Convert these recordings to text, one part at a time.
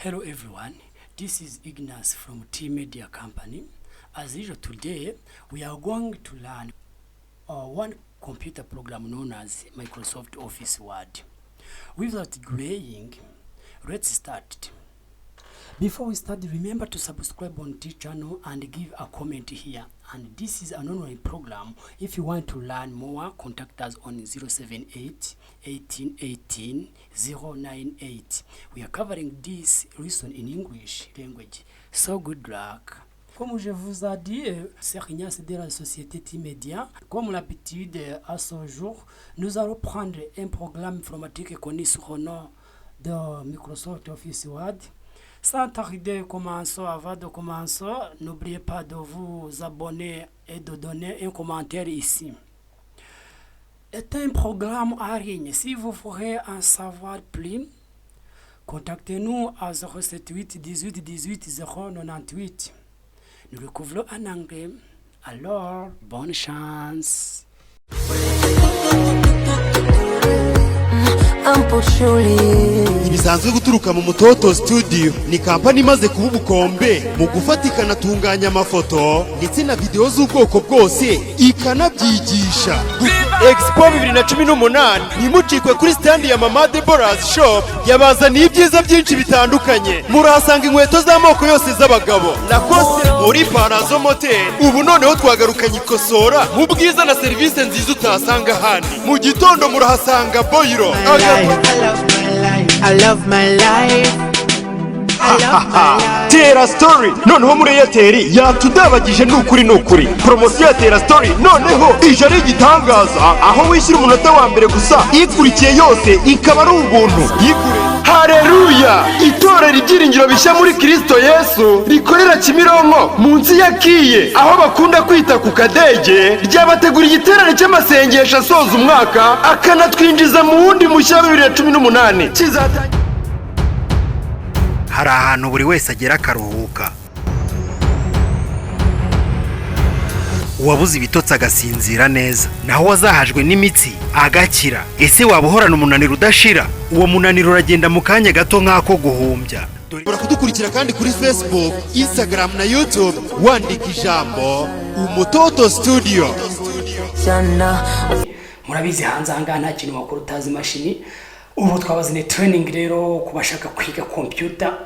Hello everyone, this is Ignace from T Media Company. As usual today, we are going to learn one computer program known as Microsoft Office Word. Without delaying, let's start. Before we start, remember to subscribe on this channel and give a comment here. And this is an online program. If you want to learn more, contact us on 078 1818 098. We are covering this lesson in English language. So good luck. Comme je vous ai dit, c'est Ignace de la société T-Media. Comme l'habitude, à ce jour, nous allons prendre un programme informatique connu sous le nom de Microsoft Office Word. Sans tarder, avant de commencer, n'oubliez pas de vous abonner et de donner un commentaire ici. C'est un programme en ligne. Si vous voulez en savoir plus, contactez-nous à 078 18 18 098. Nous le couvrons en anglais. Alors, bonne chance. Ibisanzwe guturuka mu Mutoto Studio ni kampani imaze kuba ubukombe mu gufata ikanatunganya amafoto ndetse na video z'ubwoko bwose ikanabyigisha. Expo 2018 nimucikwe kuri stand ya Mama Deborah's Shop yabazaniye ibyiza byinshi bitandukanye. Murahasanga inkweto z'amoko yose z'abagabo Lacoste muri Parazo Motel. Ubu noneho twagarukanye ikosora mu bwiza na service nziza utasanga handi. Mu gitondo murahasanga Boiro. I love my life. Tera Story noneho muri Airtel yatudabagije n'ukuri promosiyo ya Tera Story noneho ije ari igitangaza aho wishyura umunota wa mbere gusa ikurikiye yose ikaba ari ubuntu yigure. Haleluya! Itorero ibyiringiro bishya muri Kristo Yesu rikorera Kimironko munsi ya Kiye aho bakunda kwita ku Kadege ryabategura igiterane cy'amasengesho asoza umwaka akanatwinjiza mu wundi mushya 2018 kizatangira. Hari ahantu buri wese agera akaruhuka, uwabuze ibitotsi agasinzira neza, naho wazahajwe n'imitsi agakira. Ese waba uhorana umunaniro udashira? Uwo munaniro uragenda mu kanya gato nk'ako guhumbya. Barakudukurikira kandi kuri Facebook, Instagram na YouTube wandika ijambo Umutoto Studio. Murabizi hanze ahangaha nta kintu wakora utazi imashini. Ubu twabazine training rero kubashaka kwiga computer,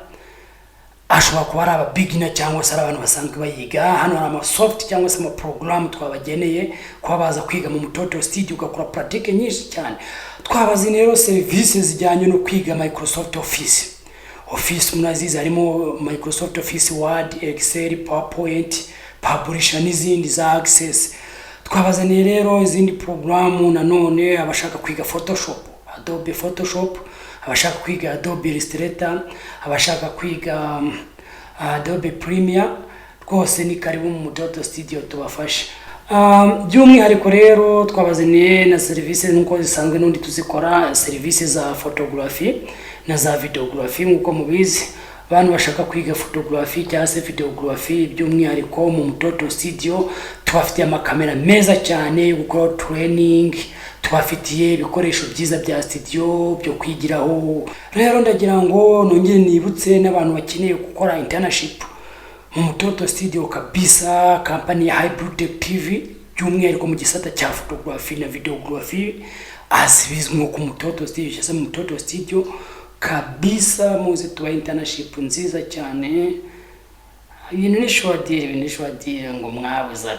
ashobora kuba ari aba beginner cyangwa se abantu basanzwe bayiga. Hano hari ama soft cyangwa se ama program twabageneye kuba baza kwiga mu Mutoto Studio ugakora pratique nyinshi cyane. Twabazine rero services zijyanye no kwiga Microsoft Office munazizi harimo Microsoft Office Word, Excel, PowerPoint, Publisher n'izindi za Access. Twabazaniye rero izindi programu nanone abashaka kwiga Adobe Photoshop, abashaka kwiga Adobe Illustrator, abashaka kwiga Adobe Premiere. Rwose ni karibu mu Mutoto Studio tubafashe. By'umwihariko rero twabazaniye na service nuko zisanzwe n'undi tuzikora, service za photography na za videography. Nkuko mubizi abantu bashaka kwiga photography cyangwa se videography, by'umwihariko mu Mutoto Studio tubafitiye amakamera meza cyane yo gukora training, tubafitiye ibikoresho byiza bya studio byo kwigiraho. Rero ndagira ngo nongere nibutse n'abantu bakeneye gukora internship mu Mutoto Studio kabisa, company ya Hybrid TV, by'umwihariko mu gisata cya photography na videography azibizwe nko ku Mutoto Studio cyangwa se mu Mutoto Studio kabisa. Muze tuba internship nziza cyane. Ibintu nishwadire ngo mwabuze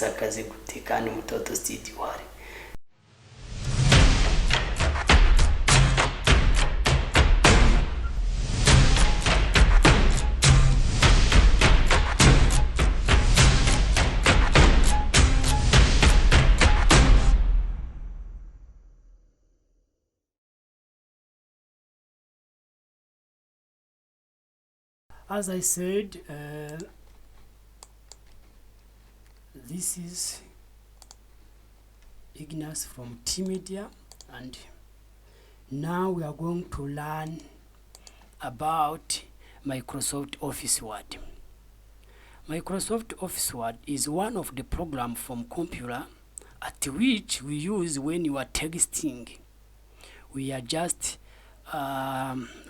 akazi gute kandi Mutoto Studio wari. As I said, this is Ignace from T Media, and now we are going to learn about Microsoft Office Word. Microsoft Office Word is one of the programs from computer at which we use when you are texting. We are just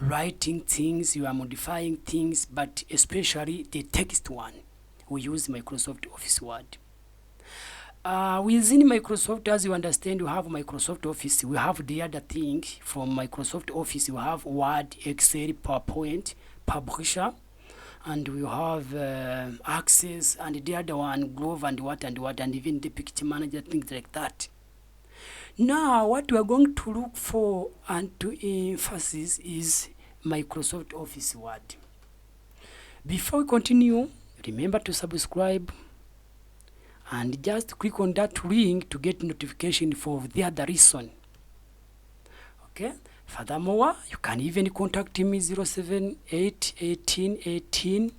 writing things, you are modifying things, but especially the text one, we use Microsoft Office Word. Within Microsoft, as you understand, you have Microsoft Office. We have the other thing from Microsoft Office. You have Word, Excel, PowerPoint, Publisher, and we have Access, and the other one, Glove, and what, and even the Picture Manager, things like that. Now, what we are going to look for and to emphasize is Microsoft Office Word. Before we continue, remember to subscribe and just click on that link to get notification for the other lesson. Okay? Furthermore, you can even contact me 078 18 18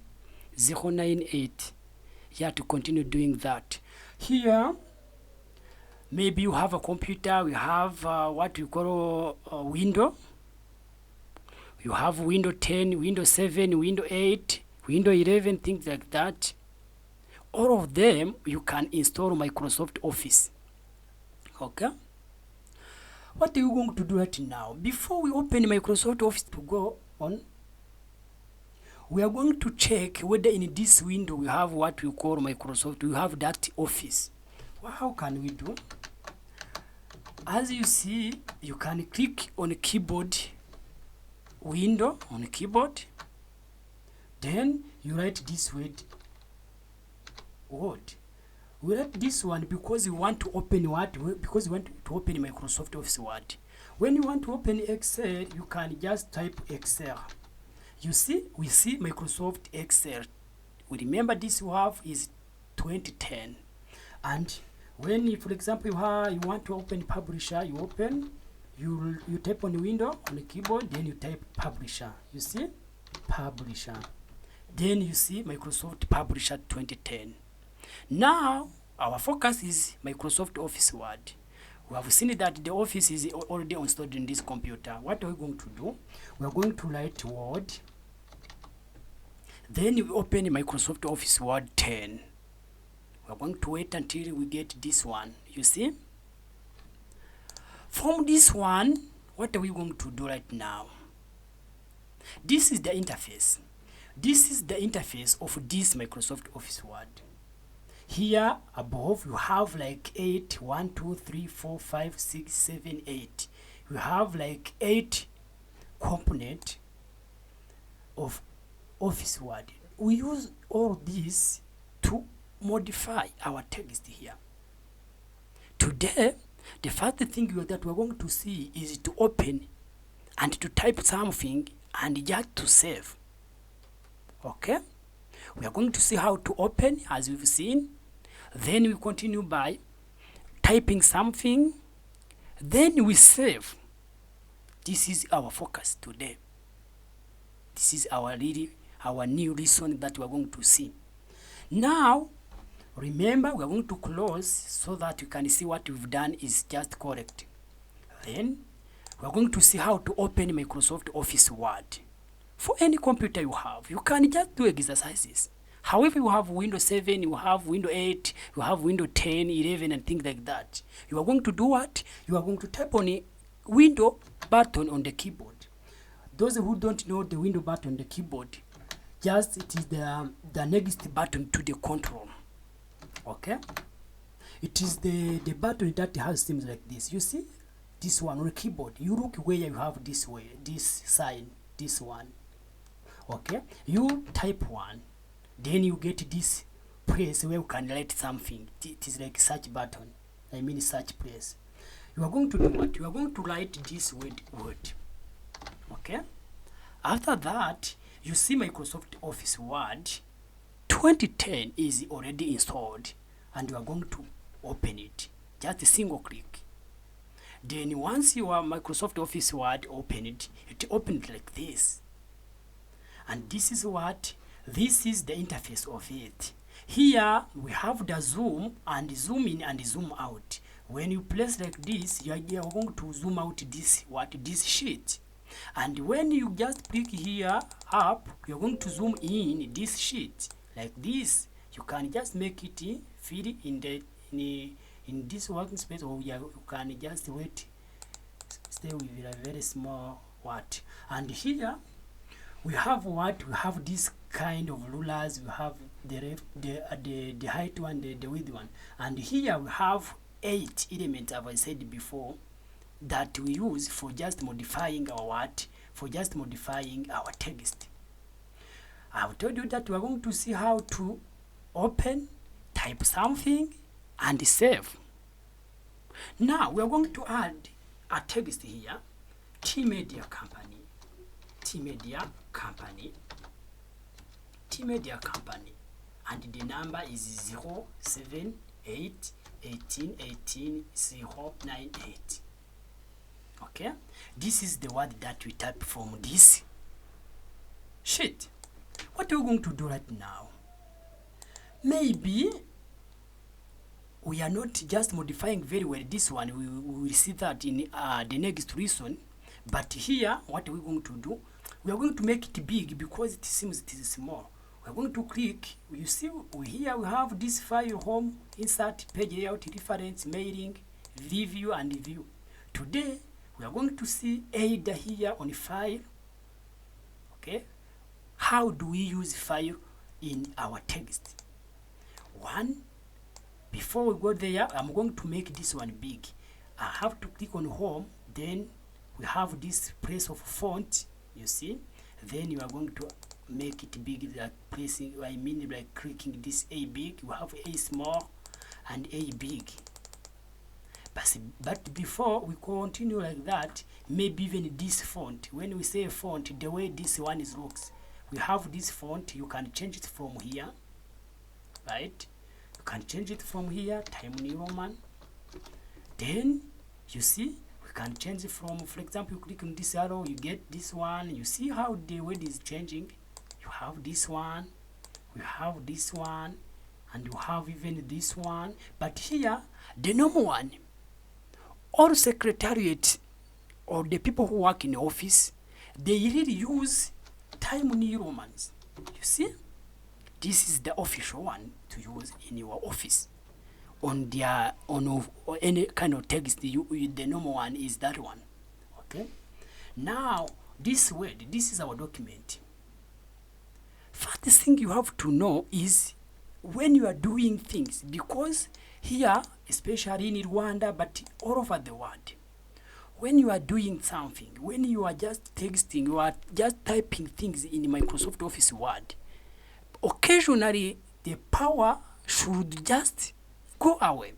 098. Yeah, to continue doing that. Here, maybe you have a computer, we have what we call a window. You have Windows 10, Windows 7, Windows 8, Windows 11, things like that. All of them, you can install Microsoft Office. Okay? What are you going to do right now? Before we open Microsoft Office to go on, we are going to check whether in this window we have what we call Microsoft, we have that Office. Well, how can we do? As you see, you can click on a keyboard window on a keyboard. Then you write this word. We write this one because we want to open what? Because we want to open Microsoft Office Word. When you want to open Excel, you can just type Excel. You see, we see Microsoft Excel. We remember this you have is 2010. And when, for example, you want to open Publisher, you open, you type on the window on the keyboard, then you type Publisher. You see, Publisher. Then you see Microsoft Publisher 2010. Now, our focus is Microsoft Office Word. We have seen that the Office is already installed in this computer. What are we going to do? We are going to write Word. Then we open Microsoft Office Word 10. We are going to wait until we get this one. You see? From this one, what are we going to do right now? This is the interface. This is the interface of this Microsoft Office Word. Here above you have like 8, 1, 2, 3, 4, 5, 6, 7, 8. You have like 8 components of Office Word. We use all this to modify our text here. Today, the first thing that we're going to see is to open and to type something and just to save. Okay? We are going to see how to open as we've seen. Then we continue by typing something. Then we save. This is our focus today. This is our new lesson that we are going to see. Now, remember, we are going to close so that you can see what we've done is just correct. Then, we are going to see how to open Microsoft Office Word. For any computer you have, you can just do exercises. However, you have Windows 7, you have Windows 8, you have Windows 10, 11, and things like that. You are going to do what? You are going to tap on a window button on the keyboard. Those who don't know the window button on the keyboard, just it is the next button to the control. Okay? It is the button that has things like this. You see? This one on the keyboard. You look where you have this way, this sign, this one. Okay? You type one. Then you get this place where you can write something. It is like search button. I mean search place. You are going to do what? You are going to write this word. Okay? After that, you see Microsoft Office Word 2010 is already installed and you are going to open it. Just a single click. Then once your Microsoft Office Word opened, it opened like this. And this is what? This is the interface of it. Here we have the zoom and zoom in and zoom out. When you place like this, you are going to zoom out this sheet. And when you just click here up, you're going to zoom in this sheet like this. You can just make it fit in this working space, or you can just stay with a very small what. And here we have what? We have this kind of rulers. We have the height one, the width one. And here we have 8 elements, as I said before, that we use for just modifying our what? For just modifying our text. I've told you that we are going to see how to open, type something, and save. Now we are going to add a text here, T-Media Company, T-Media Company, T-Media Company, and the number is 07818188098. Okay, this is the word that we type from this sheet. What are we going to do right now? Maybe we are not just modifying very well this one. We will see that in the next lesson. But here, what are we going to do? We are going to make it big because it seems it is small. We are going to click. You see, here we have this file: home, insert, page layout, reference, mailing, review, and view. Today, we are going to see either here on file. Okay, how do we use file in our text? One, before we go there, I'm going to make this one big. I have to click on home, then we have this place of font, you see. Then you are going to make it big, like placing, I mean like clicking this A big. You have A small and A big. But before we continue like that, maybe even this font, when we say font, the way this one is looks, we have this font. You can change it from here, right? You can change it from here, Time New Roman. Then you see we can change it from, for example, you click on this arrow, you get this one. You see how the word is changing. You have this one, we have this one, and you have even this one. But here, the normal one, all secretariat or the people who work in the office, they really use Time New Romans. You see, this is the official one to use in your office. On their or any kind of text, the normal one is that one. Okay. Now this word, this is our document. First thing you have to know is when you are doing things, because here, especially in Rwanda, but all over the world, when you are doing something, when you are just texting, you are just typing things in Microsoft Office Word, occasionally the power should just go away.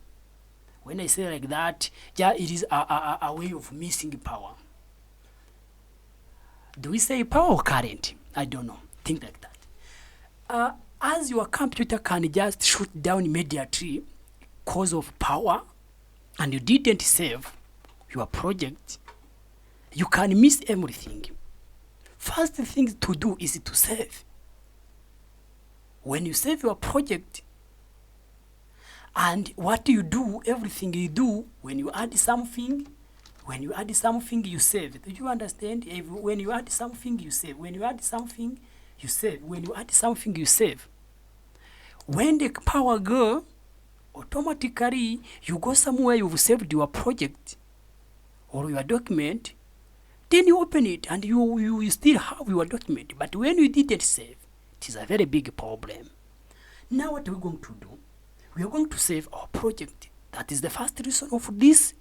When I say like that, yeah, it is a way of missing power. Do we say power or current? I don't know. Think like that. As your computer can just shut down immediately because of power, and you didn't save your project, you can miss everything. First thing to do is to save. When you save your project, and what you do, everything you do, when you add something, you save. Do you understand? When you add something, you save. When you add something, you save. When you add something, you save. When the power go, automatically you go somewhere, you've saved your project or your document, then you open it and you still have your document. But when you didn't save, it is a very big problem. Now what are we going to do? We are going to save our project. That is the first reason of this.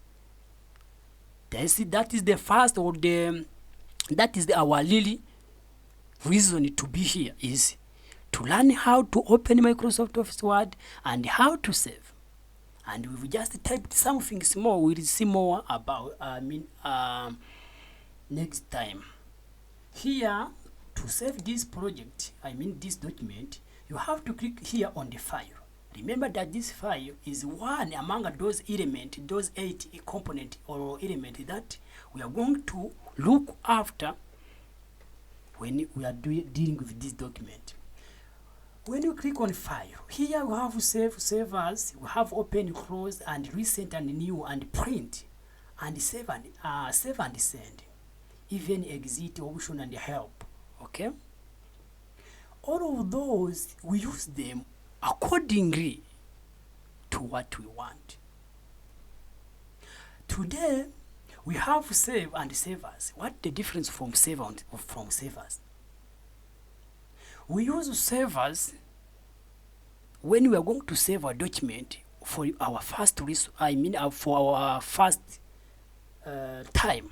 That is the first, or that is our really reason to be here, is to learn how to open Microsoft Office Word and how to save. And we've just typed something small. We'll see more about next time. Here, to save this project, this document, you have to click here on the file. Remember that this file is one among those elements, those 8 components or elements that we are going to look after when we are dealing with this document. When you click on file, here we have save as, we have open, close, and recent and new, and print, and save and send, even exit, option, and help. Okay? All of those, we use them accordingly to what we want. Today, We have save and save as. What the difference from save and from save as? We use save as when we are going to save a document for our first for our first time.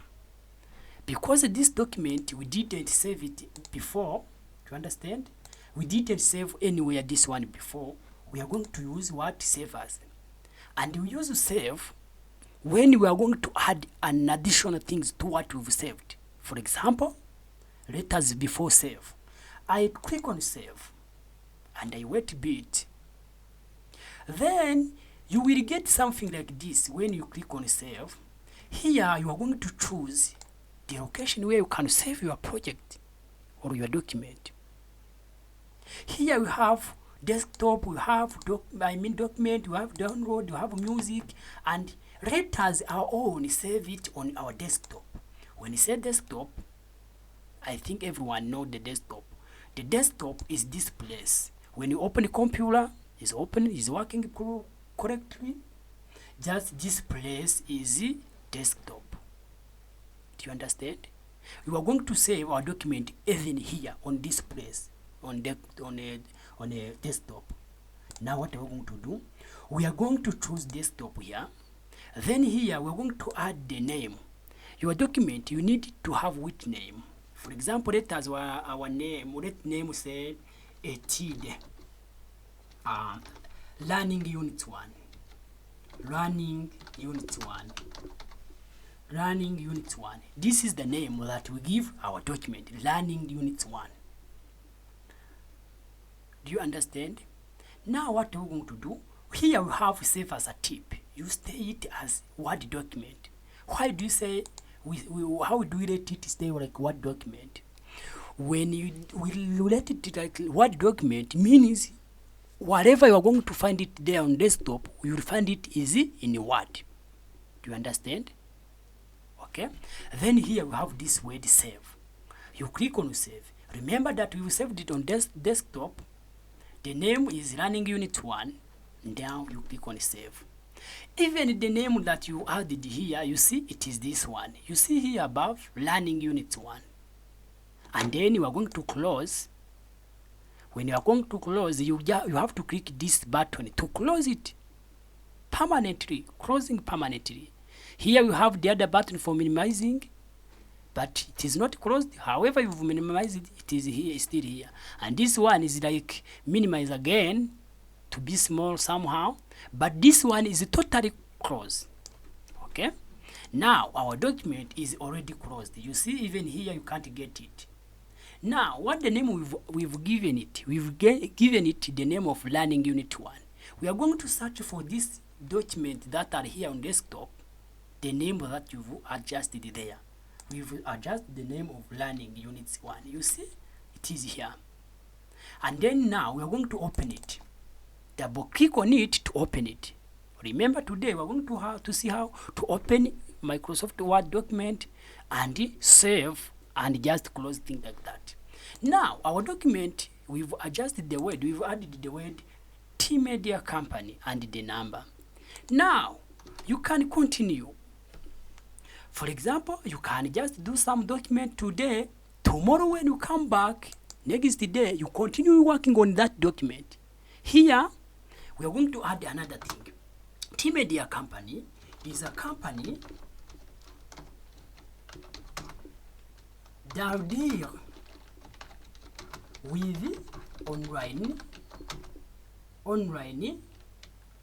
Because this document we didn't save it before, you understand? We didn't save anywhere this one before. We are going to use what save as. And we use save when we are going to add an additional things to what we've saved. For example, let us before save. I click on save and I wait a bit. Then you will get something like this when you click on save. Here you are going to choose the location where you can save your project or your document. Here we have desktop, we have document, we have download, we have music, and let us our own save it on our desktop. When you say desktop, I think everyone knows the desktop. The desktop is this place. When you open the computer, it's open, is working correctly. Just this place is the desktop. Do you understand? We are going to save our document even here on this place, on a desktop. Now what are we going to do? We are going to choose desktop here. Then here we're going to add the name. Your document, you need to have which name. For example, let us our name. Let name say ETID. Learning Unit 1. Learning Unit 1. Learning Unit 1. This is the name that we give our document. Learning Unit 1. Do you understand? Now what we're going to do? Here we have save as a tip. You stay it as Word document. Why do you say how do we let it stay like Word document? When you will let it like Word document means whatever you are going to find it there on desktop, you will find it easy in Word. Do you understand? Okay. Then here we have this word save. You click on save. Remember that we saved it on desktop. The name is Learning Unit 1. Now you click on save. Even the name that you added here, you see it is this one. You see here above, Learning Unit 1. And then you are going to close. When you are going to close, you have to click this button to close it permanently, closing permanently. Here you have the other button for minimizing, but it is not closed. However, you've minimized it, it is here, still here. And this one is like minimize again to be small somehow, but this one is totally closed. Okay. Now our document is already closed. You see, even here you can't get it. Now, what the name we've given it? We've given it the name of Learning Unit 1. We are going to search for this document that are here on desktop, the name that you've adjusted there. We've adjusted the name of Learning Unit 1. You see, it is here. And then now we are going to open it. Double click on it to open it. Remember, today we're going to have to see how to open Microsoft Word document and save and just close things like that. Now our document, we've adjusted the word, we've added the word T Media Company and the number. Now you can continue. For example, you can just do some document today. Tomorrow when you come back, next day, you continue working on that document. Here, we are going to add another thing. T Media Company is a company that deal with online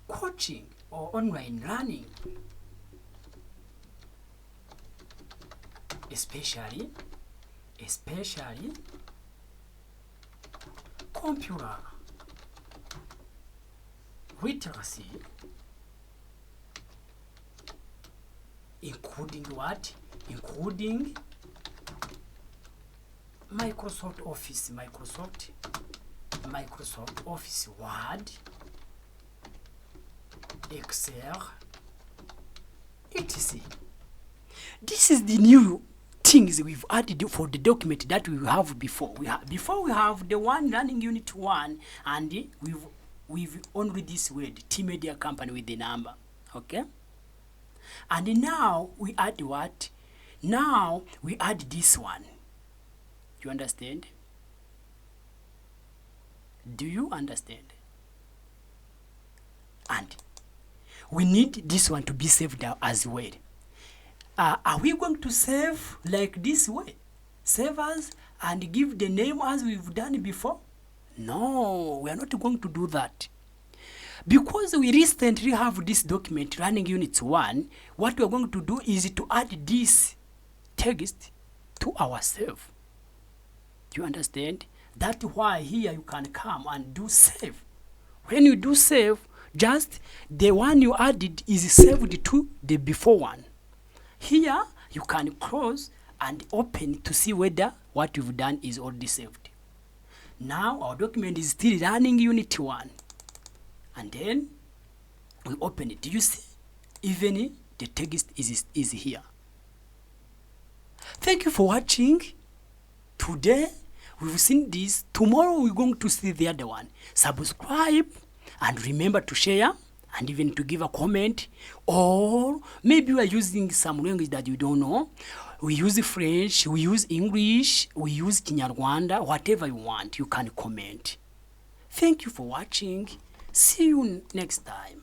coaching or online learning, especially computer literacy, including what? Including Microsoft Office, Microsoft Office Word, Excel, etc. This is the new things we've added for the document that we have before. We have the one Learning Unit 1, and we've only this word T Media Company with the number. Okay. And now we add what? Now we add this one. You understand? Do you understand? And we need this one to be saved out as well. Are we going to save like this way? Save as and give the name as we've done before? No, we are not going to do that. Because we recently have this document running unit 1, what we are going to do is to add this text to ourselves. Do you understand? That's why here you can come and do save. When you do save, just the one you added is saved to the before one. Here you can close and open to see whether what you've done is already saved. Now our document is still running unit 1. And then we open it. Do you see? Even the text is here. Thank you for watching. Today we've seen this. Tomorrow we're going to see the other one. Subscribe and remember to share and even to give a comment. Or maybe you are using some language that you don't know. We use French, we use English, we use Kinyarwanda, whatever you want, you can comment. Thank you for watching. See you next time.